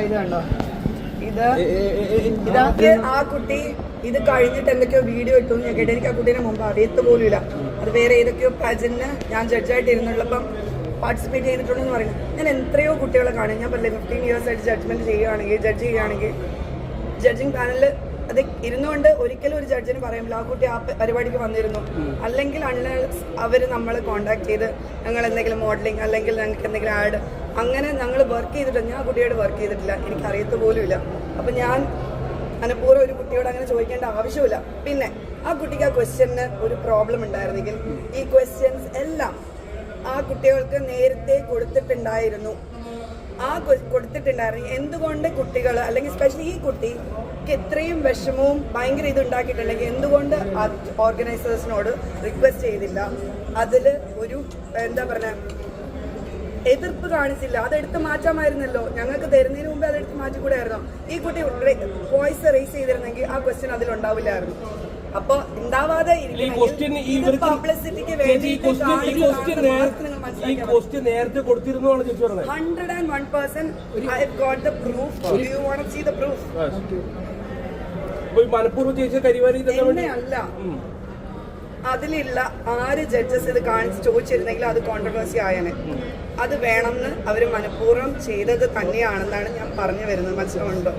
ഇത് കണ്ടോ, ഇതൊക്കെ ആ കുട്ടി ഇത് കഴിഞ്ഞിട്ട് എന്തൊക്കെയോ വീഡിയോ ഇട്ടു ഞാൻ കേട്ടു. എനിക്ക് ആ കുട്ടീനെ മുമ്പ് അറിയത്ത് പോലുമില്ല. അത് വേറെ ഏതൊക്കെയോ പാജന്റിന് ഞാൻ ജഡ്ജായിട്ട് ഇരുന്നുള്ളപ്പം പാർട്ടിസിപ്പേറ്റ് ചെയ്തിട്ടുണ്ടെന്ന് പറയുന്നത്. ഞാൻ എത്രയോ കുട്ടികളെ കാണും. ഞാൻ പറഞ്ഞില്ലേ 15 years ആയിട്ട് ജഡ്ജ് ചെയ്യുകയാണെങ്കിൽ ജഡ്ജിങ് പാനലിൽ അത് ഇരുന്നുകൊണ്ട് ഒരിക്കലും ഒരു ജഡ്ജിന് പറയുമ്പോൾ ആ കുട്ടി ആ പരിപാടിക്ക് വന്നിരുന്നു. അല്ലെങ്കിൽ അവർ നമ്മളെ കോൺടാക്ട് ചെയ്ത് ഞങ്ങൾ എന്തെങ്കിലും മോഡലിംഗ് അല്ലെങ്കിൽ ഞങ്ങൾക്ക് എന്തെങ്കിലും ആഡ് അങ്ങനെ ഞങ്ങൾ വർക്ക് ചെയ്തിട്ടുണ്ട്. ഞാൻ ആ കുട്ടിയോട് വർക്ക് ചെയ്തിട്ടില്ല, എനിക്ക് അറിയത്ത് പോലുമില്ല. അപ്പം ഞാൻ മനഃപൂർവ്വം ഒരു കുട്ടിയോട് അങ്ങനെ ചോദിക്കേണ്ട ആവശ്യമില്ല. പിന്നെ ആ കുട്ടിക്ക് ആ ക്വസ്റ്റ്യന് ഒരു പ്രോബ്ലം ഉണ്ടായിരുന്നെങ്കിൽ ഈ ക്വസ്റ്റ്യൻസ് എല്ലാം ആ കുട്ടികൾക്ക് നേരത്തെ കൊടുത്തിട്ടുണ്ടായിരുന്നു. എന്തുകൊണ്ട് കുട്ടികൾ അല്ലെങ്കിൽ സ്പെഷ്യലി ഈ കുട്ടിക്ക് ഇത്രയും വിഷമവും ഭയങ്കര ഇതുണ്ടാക്കിയിട്ടുണ്ടെങ്കിൽ എന്തുകൊണ്ട് ഓർഗനൈസേഴ്സിനോട് റിക്വസ്റ്റ് ചെയ്തില്ല? അതിൽ ഒരു എന്താ പറയുക എതിർപ്പ് കാണിച്ചില്ല. അതെടുത്ത് മാറ്റാമായിരുന്നല്ലോ. ഞങ്ങൾക്ക് തരുന്നതിന് മുമ്പ് അതെടുത്ത് മാറ്റിക്കൂടായിരുന്നോ? ഈ കുട്ടി വോയിസ് റേസ് ചെയ്തിരുന്നെങ്കിൽ ആ ക്വസ്റ്റ്യൻ അതിലുണ്ടാവില്ലായിരുന്നു. അപ്പൊ ഉണ്ടാവാതെ പബ്ലിസിറ്റിക്ക് വേണ്ടി 101% I have got the proof. Do you want to see the proof? അല്ല, അതിലുള്ള 6 ജഡ്ജസ് ഇത് കാണിച്ച് ചോദിച്ചിരുന്നെങ്കിൽ അത് കോൺട്രവേഴ്സി ആയനെ. അത് വേണമെന്ന് അവർ മനഃപൂർവ്വം ചെയ്തത് തന്നെയാണെന്നാണ് ഞാൻ പറഞ്ഞു വരുന്നത്. മനസ്സിലുണ്ടോ?